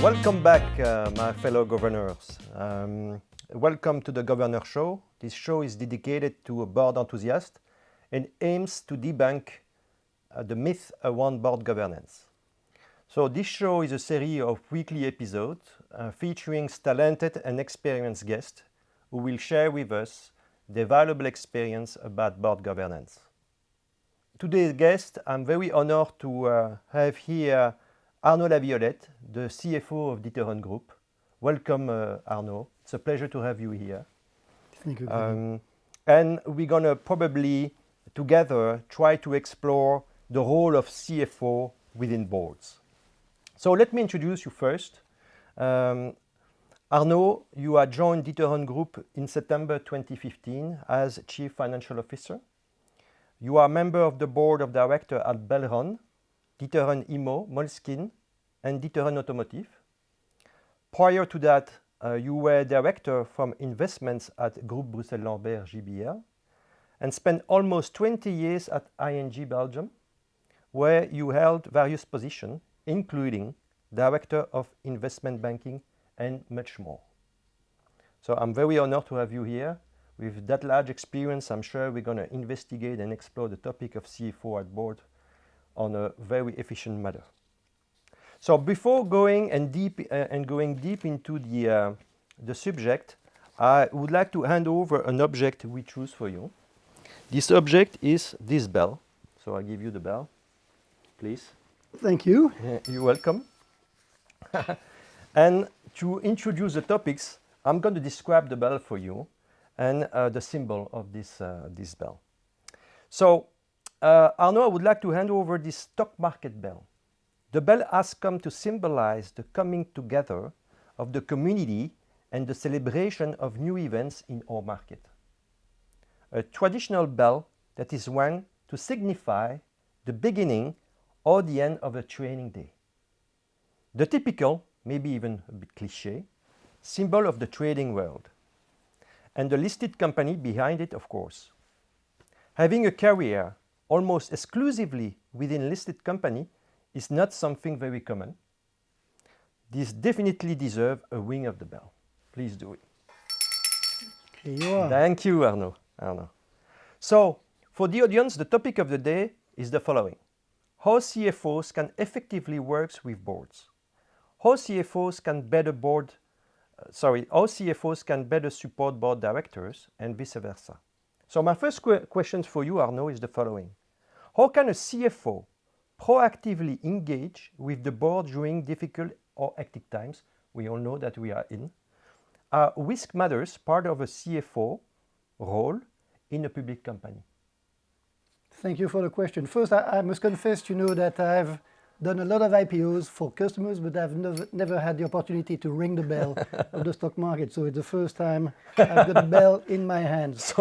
Welcome back, my fellow governors. Welcome to the Govrnor Show. This show is dedicated to a board enthusiast and aims to debunk the myth around board governance. So this show is a series of weekly episodes featuring talented and experienced guests who will share with us their valuable experience about board governance. Today's guest, I'm very honored to have here Arnaud Laviolette, the CFO of D'Ieteren Group. Welcome, Arnaud. It's a pleasure to have you here. Thank you. And we're going to probably together try to explore the role of CFO within boards. So let me introduce you first. Arnaud, you had joined D'Ieteren Group in September 2015 as Chief Financial Officer. You are a member of the Board of Directors at Belron, D'Ieteren Immo, Moleskine, and D'Ieteren Automotive. Prior to that, you were director from investments at Groupe Bruxelles Lambert GBL and spent almost 20 years at ING Belgium, where you held various positions, including Director of Investment Banking and much more. So I'm very honored to have you here. With that large experience, I'm sure we're going to investigate and explore the topic of CFO at board on a very efficient manner. So before going deep into the subject, I would like to hand over an object we choose for you. This object is this bell. So I'll give you the bell, please. Thank you. You're welcome. And to introduce the topics, I'm going to describe the bell for you and the symbol of this bell. So Arnaud, I would like to hand over this stock market bell. The bell has come to symbolize the coming together of the community and the celebration of new events in our market. A traditional bell that is rung to signify the beginning or the end of a trading day. The typical, maybe even a bit cliché, symbol of the trading world. And the listed company behind it, of course. Having a career almost exclusively within listed company is not something very common. This definitely deserves a ring of the bell. Please do it. Here you are. Thank you, Arnaud. So, for the audience, the topic of the day is the following. How CFOs can effectively work with boards. How CFOs can better support board directors and vice versa. So my first question for you, Arnaud, is the following. How can a CFO proactively engage with the board during difficult or hectic times? We all know that we are in. Are risk matters part of a CFO role in a public company? Thank you for the question. First, I must confess, that I've done a lot of IPOs for customers, but I've never had the opportunity to ring the bell of the stock market. So it's the first time I've got a bell in my hands.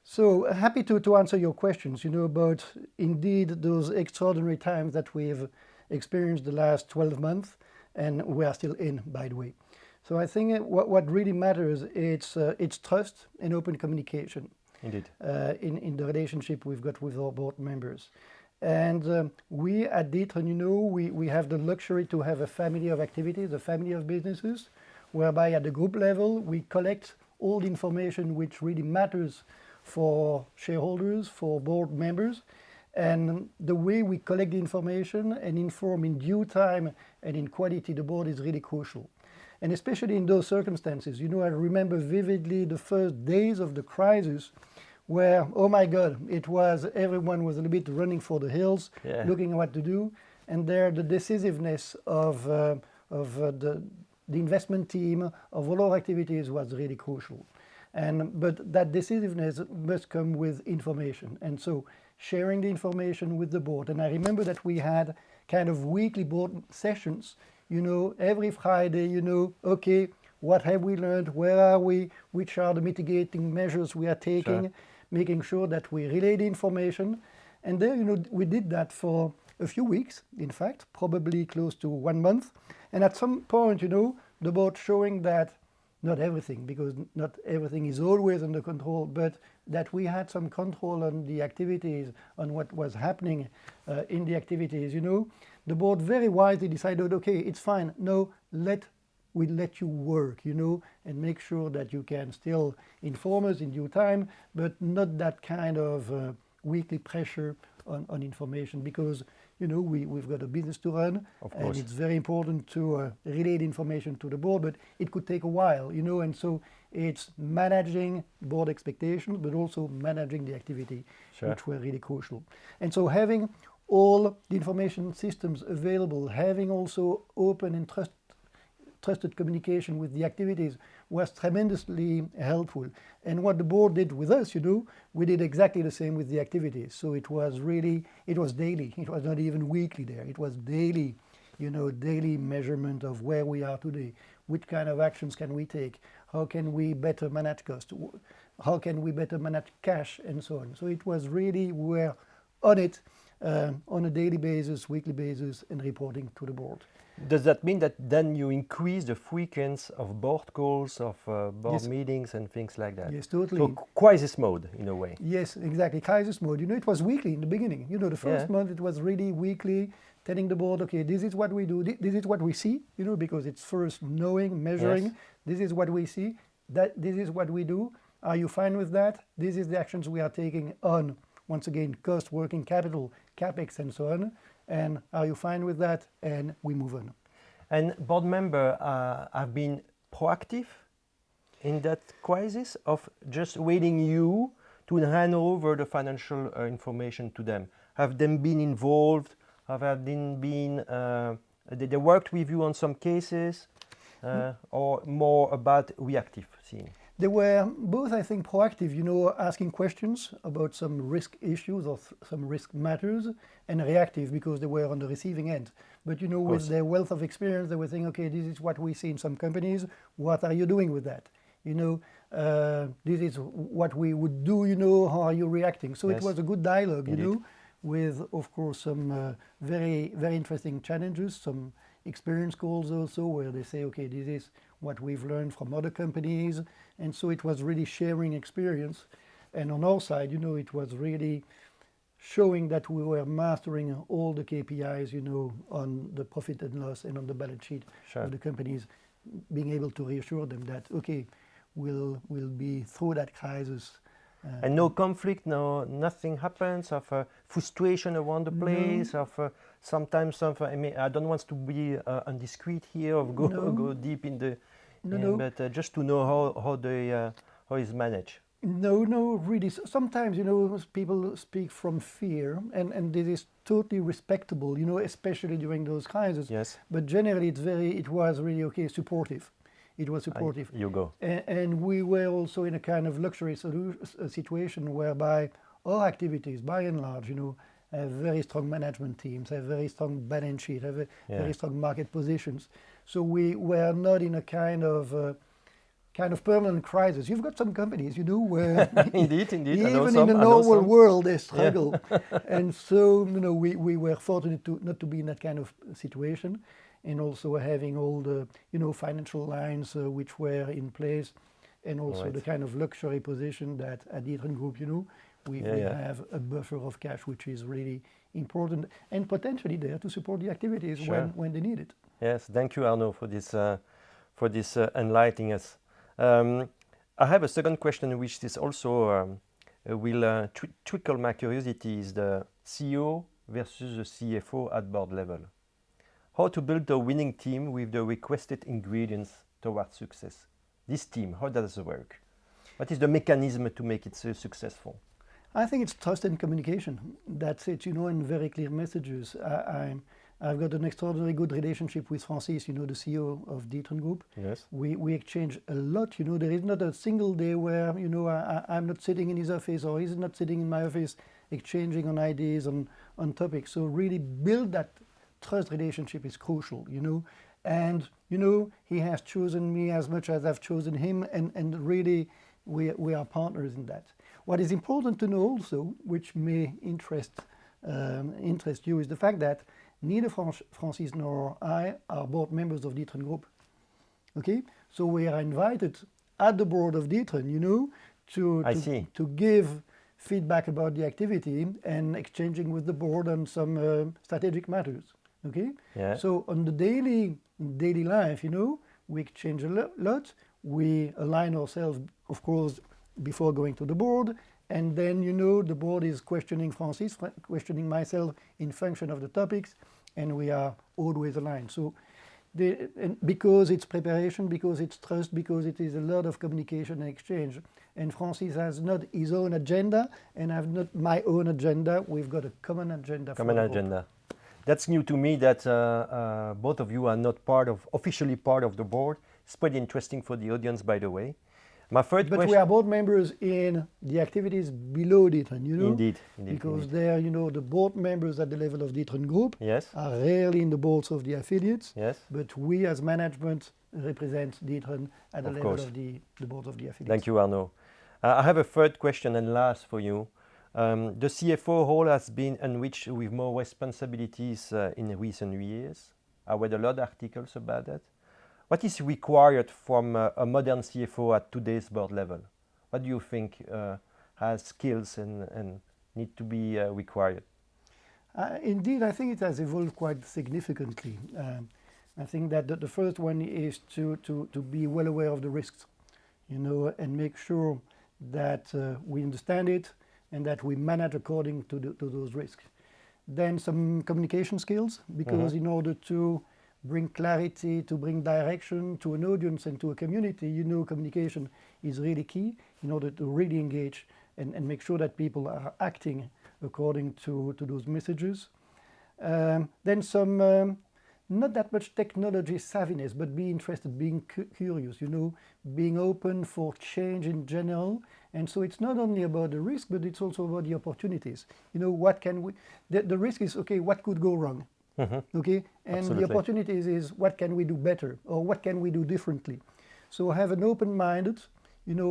So happy to answer your questions, about indeed those extraordinary times that we've experienced the last 12 months, and we are still in, by the way. So I think what really matters is it's trust and open communication. Indeed. In the relationship we've got with our board members. And we at D'Ieteren, we have the luxury to have a family of activities, a family of businesses, whereby at the group level we collect all the information which really matters for shareholders, for board members. And the way we collect the information and inform in due time and in quality the board is really crucial. And especially in those circumstances, I remember vividly the first days of the crisis where, oh my God, everyone was a little bit running for the hills, looking at what to do. And there the decisiveness of the investment team, of all our activities was really crucial. But that decisiveness must come with information. And so sharing the information with the board. And I remember that we had kind of weekly board sessions, every Friday, okay, what have we learned? Where are we? Which are the mitigating measures we are taking? Making sure that we relay the information. And there, we did that for a few weeks, in fact, probably close to 1 month. And at some point, the board showing that not everything, because not everything is always under control, but that we had some control on the activities, on what was happening in the activities, the board very wisely decided, okay, it's fine. No, we let you work, you know, and make sure that you can still inform us in due time, but not that kind of weekly pressure on information, because, you know, we've got a business to run, and it's very important to relay the information to the board, but it could take a while, you know, and so it's managing board expectations, but also managing the activity, which were really crucial. And so having all the information systems available, having also open and trusted communication with the activities was tremendously helpful. And what the board did with us, you know, we did exactly the same with the activities. So it was daily. It was not even weekly there. It was daily, you know, daily measurement of where we are today. Which kind of actions can we take? How can we better manage cost? How can we better manage cash, and so on. So it was really, we were on it on a daily basis, weekly basis, and reporting to the board. Does that mean that then you increase the frequency of board calls, of board meetings and things like that? Yes, totally. So crisis mode in a way. Yes, exactly. Crisis mode. You know, it was weekly in the beginning. You know, the first month it was really weekly, telling the board, okay, this is what we do, this is what we see, you know, because it's first knowing, measuring, this is what we see, this is what we do. Are you fine with that? This is the actions we are taking on, once again, cost, working capital, capex, and so on. And are you fine with that? And we move on. And board members have been proactive in that crisis of just waiting you to hand over the financial information to them. Have they been involved? Have they been? They worked with you on some cases, or more about reactive scene? They were both, I think, proactive, you know, asking questions about some risk issues or some risk matters, and reactive because they were on the receiving end. But, you know, with their wealth of experience, they were saying, okay, this is what we see in some companies. What are you doing with that? You know, this is what we would do, you know, how are you reacting? So it was a good dialogue, you know, with, of course, some very, very interesting challenges, some experience calls also, where they say, okay, this is what we've learned from other companies. And so it was really sharing experience. And on our side, you know, it was really showing that we were mastering all the KPIs, you know, on the profit and loss and on the balance sheet of the companies, being able to reassure them that, okay, we'll be through that crisis. And no conflict, nothing happens of frustration around the place, of sometimes I mean, I don't want to be indiscreet here or go deep in the, but just to know how it's managed. No, really. Sometimes, you know, people speak from fear, and this is totally respectable, you know, especially during those crises. Yes. But generally, it was really, okay, supportive. It was supportive. You go. And we were also in a kind of luxury situation whereby our activities, by and large, you know, have very strong management teams, have very strong balance sheet, have very strong market positions. So we were not in a kind of permanent crisis. You've got some companies, you know, where indeed, even in the normal world they struggle. And so, you know, we were fortunate not to be in that kind of situation. And also having all the, you know, financial lines which were in place, and also the kind of luxury position that at D'Ieteren Group, you know, we have a buffer of cash, which is really important and potentially there to support the activities when they need it. Yes, thank you, Arnaud, for this enlightening us. I have a second question, which is also will trickle my curiosity: is the CEO versus the CFO at board level. How to build a winning team with the requested ingredients towards success? This team, how does it work? What is the mechanism to make it so successful? I think it's trust and communication. That's it, you know, and very clear messages. I've got an extraordinarily good relationship with Francis, you know, the CEO of D'Ieteren Group. Yes. We exchange a lot, you know. There is not a single day where, you know, I'm not sitting in his office or he's not sitting in my office exchanging on ideas, on topics. So really build that trust relationship is crucial, you know. And, you know, he has chosen me as much as I've chosen him, and really we are partners in that. What is important to know also, which may interest you, is the fact that neither Francis nor I are board members of D'Ieteren Group. Okay, so we are invited at the board of D'Ieteren, you know, to give feedback about the activity and exchanging with the board on some strategic matters. Okay. Yeah. So on the daily life, we exchange a lot. We align ourselves, of course, before going to the board, and then the board is questioning Francis, questioning myself in function of the topics, and we are always aligned. So, and because it's preparation, because it's trust, because it is a lot of communication and exchange, and Francis has not his own agenda, and I have not my own agenda. We've got a common agenda. Common agenda. That's new to me that both of you are not officially part of the board. It's pretty interesting for the audience, by the way. My third question. But we are board members in the activities below D'Ieteren, Indeed. Because there, the board members at the level of D'Ieteren Group Yes. are rarely in the boards of the affiliates. Yes. But we as management represent D'Ieteren at the level of the board of the affiliates. Thank you, Arnaud. I have a third question and last for you. The CFO role has been enriched with more responsibilities in recent years. I read a lot of articles about that. What is required from a modern CFO at today's board level? What do you think has skills and need to be required? Indeed, I think it has evolved quite significantly. I think that the first one is to be well aware of the risks, and make sure that we understand it and that we manage according to those risks. Then some communication skills, because in order to bring clarity, to bring direction to an audience and to a community, communication is really key in order to really engage and make sure that people are acting according to those messages. Then some not that much technology savviness, but be interested, being curious, being open for change in general. And so it's not only about the risk, but it's also about the opportunities. What can we, the risk is, okay, what could go wrong? Okay, and Absolutely. the opportunities is what can we do better or what can we do differently? So have an open-minded,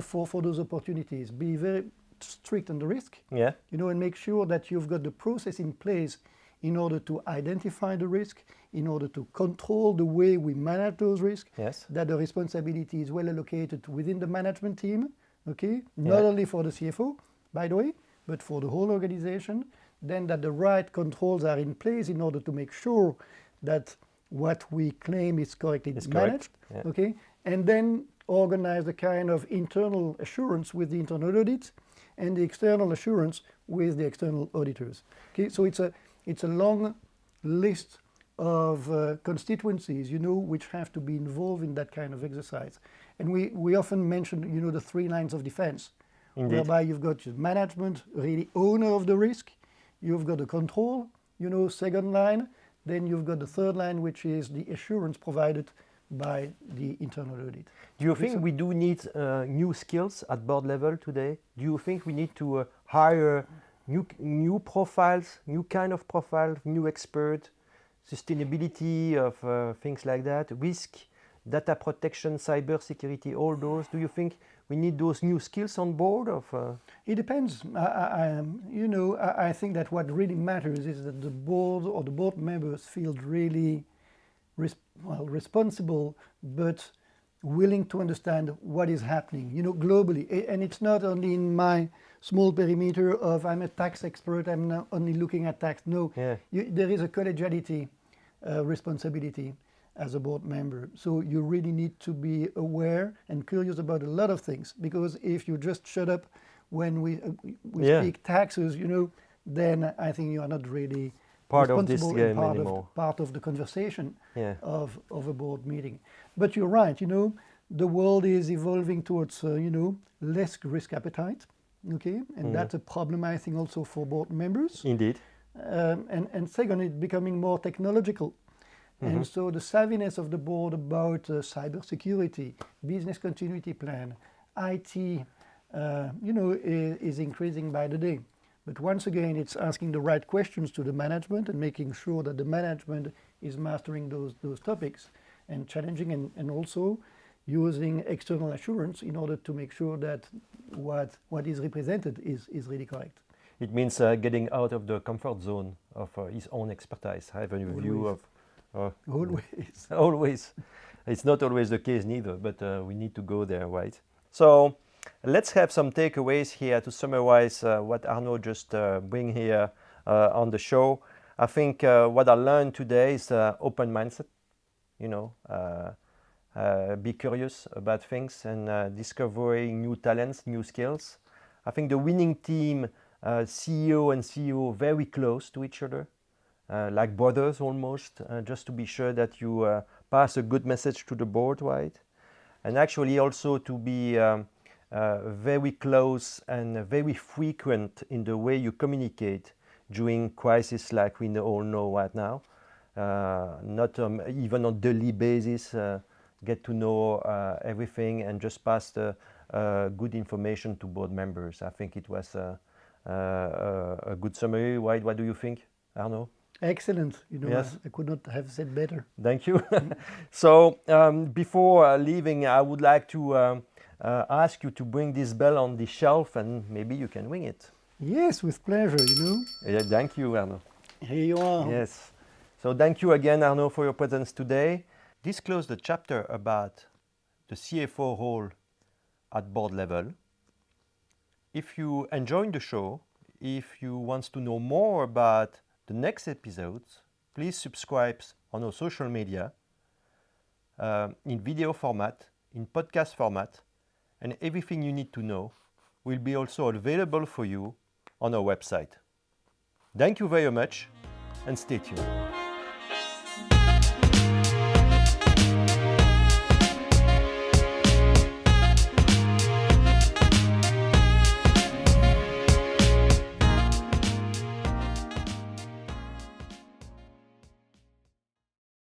for those opportunities. Be very strict on the risk, Yeah. and make sure that you've got the process in place in order to identify the risk, in order to control the way we manage those risks, Yes. that the responsibility is well allocated within the management team, okay? Not only for the CFO, by the way, but for the whole organization. Then that the right controls are in place in order to make sure that what we claim is correctly managed, okay? And then organize the kind of internal assurance with the internal audit and the external assurance with the external auditors. Okay, so it's a long list of constituencies, which have to be involved in that kind of exercise. And we often mention, the 3 lines of defense, Indeed. whereby you've got your management, really owner of the risk, you've got the control, second line, then you've got the third line, which is the assurance provided by the internal audit. Do you think we do need new skills at board level today? Do you think we need to hire new profiles, new kind of profile, new expert, sustainability of things like that, risk, data protection, cyber security, all those? Do you think we need those new skills on board? It depends. I think that what really matters is that the board or the board members feel really responsible, but willing to understand what is happening, globally. And it's not only in my small perimeter of I'm a tax expert, I'm not only looking at tax. No, there is a collegiality responsibility as a board member. So you really need to be aware and curious about a lot of things, because if you just shut up when we speak taxes, then I think you are not really part of this game anymore. Part of the conversation of a board meeting. But you're right, the world is evolving towards, less risk appetite, okay? And that's a problem, I think, also for board members. Indeed. And second, it's becoming more technological. And so the savviness of the board about cybersecurity, business continuity plan, IT, is increasing by the day. But once again, it's asking the right questions to the management and making sure that the management is mastering those topics and challenging and also using external assurance in order to make sure that what is represented is really correct. It means getting out of the comfort zone of his own expertise, having a view of... Always. Always. It's not always the case neither, but we need to go there, right? So let's have some takeaways here to summarize what Arnaud just bring here on the show. I think what I learned today is open mindset, be curious about things and discovering new talents, new skills. I think the winning team, CEO and CEO, very close to each other, like brothers almost, just to be sure that you pass a good message to the board, right? And actually also to be very close and very frequent in the way you communicate during crisis like we all know right now. Not even on daily basis, get to know everything and just pass the good information to board members. I think it was a good summary. What do you think, Arnaud? Excellent. Yes. I could not have said better. Thank you. So before leaving, I would like to ask you to bring this bell on the shelf and maybe you can ring it. Yes, with pleasure, Yeah, thank you, Arnaud. Here you are. Yes. So thank you again, Arnaud, for your presence today. This closes the chapter about the CFO role at board level. If you enjoyed the show, if you want to know more about the next episodes, please subscribe on our social media in video format, in podcast format, and everything you need to know will be also available for you on our website. Thank you very much and stay tuned.